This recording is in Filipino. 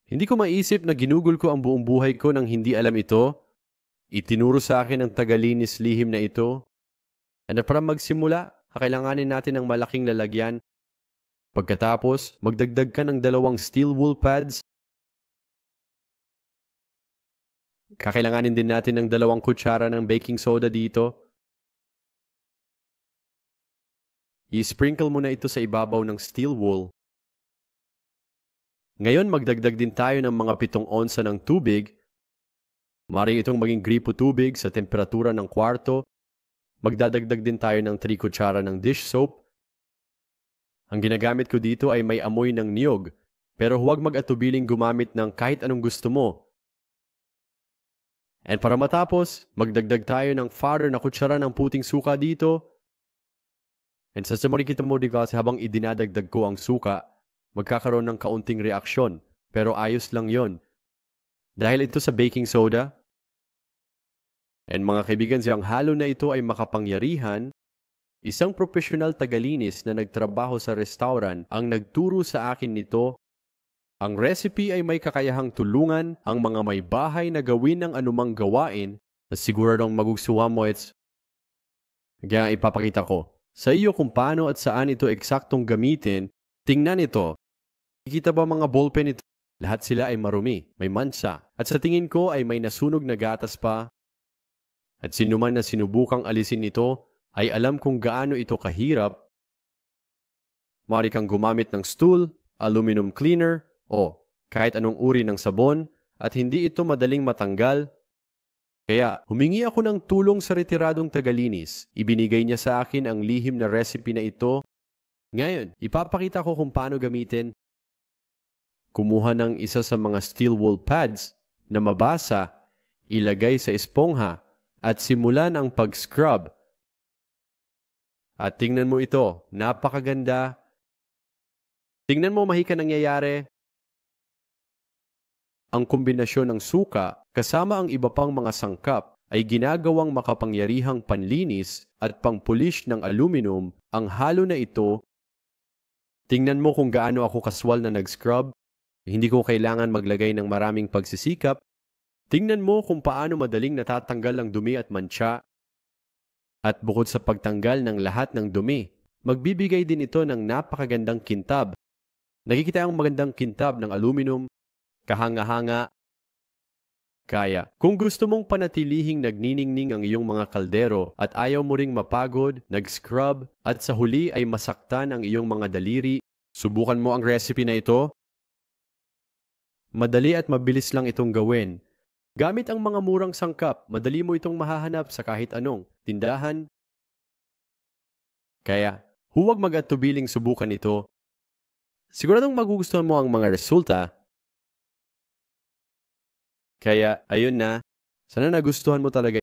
Hindi ko maisip na ginugol ko ang buong buhay ko nang hindi alam ito. Itinuro sa akin ang tagalinis lihim na ito. At para magsimula, kakailanganin natin ng malaking lalagyan. Pagkatapos, magdagdag ka ng 2 steel wool pads. Kakailanganin din natin ng 2 kutsara ng baking soda dito. I-sprinkle mo na ito sa ibabaw ng steel wool. Ngayon, magdagdag din tayo ng mga 7 onsa ng tubig. Maring itong maging gripo tubig sa temperatura ng kwarto. Magdadagdag din tayo ng 3 kutsara ng dish soap. Ang ginagamit ko dito ay may amoy ng niyog, pero huwag mag-atubiling gumamit ng kahit anong gusto mo. And para matapos, magdagdag tayo ng 4 na kutsara ng puting suka dito. And sasamurin kita mo di kasi habang idinadagdag ko ang suka, magkakaroon ng kaunting reaksyon, pero ayos lang yon. Dahil ito sa baking soda. And mga kaibigan, siyang halo na ito ay makapangyarihan. Isang profesional tagalinis na nagtrabaho sa restaurant ang nagturo sa akin nito. Ang recipe ay may kakayahang tulungan ang mga may bahay na gawin ng anumang gawain na siguradong magustuhan mo. Kaya ipapakita ko sa iyo kung paano at saan ito eksaktong gamitin. Tingnan ito. Kikita ba mga ballpen ito? Lahat sila ay marumi, may mansa, at sa tingin ko ay may nasunog na gatas pa. At sinuman na sinubukang alisin ito ay alam kung gaano ito kahirap. Maaari kang gumamit ng stool, aluminum cleaner, o kahit anong uri ng sabon at hindi ito madaling matanggal. Kaya humingi ako ng tulong sa retiradong tagalinis. Ibinigay niya sa akin ang lihim na recipe na ito. Ngayon, ipapakita ko kung paano gamitin. Kumuha ng isa sa mga steel wool pads na mabasa, ilagay sa espongha at simulan ang pag-scrub. At tingnan mo ito, napakaganda. Tingnan mo mahika nangyayari. Ang kombinasyon ng suka kasama ang iba pang mga sangkap ay ginagawang makapangyarihang panlinis at pangpulish ng aluminum. Ang halo na ito. Tingnan mo kung gaano ako kaswal na nag-scrub. Hindi ko kailangan maglagay ng maraming pagsisikap. Tingnan mo kung paano madaling natatanggal ang dumi at mancha. At bukod sa pagtanggal ng lahat ng dumi, magbibigay din ito ng napakagandang kintab. Nakikita ang magandang kintab ng aluminum, kahanga-hanga. Kaya, kung gusto mong panatilihing nagniningning ang iyong mga kaldero at ayaw mo ring mapagod, nag-scrub, at sa huli ay masaktan ang iyong mga daliri, subukan mo ang recipe na ito. Madali at mabilis lang itong gawin. Gamit ang mga murang sangkap, madali mo itong mahahanap sa kahit anong tindahan. Kaya, huwag mag-atubiling subukan ito. Siguradong magugustuhan mo ang mga resulta. Kaya, ayun na. Sana nagustuhan mo talaga.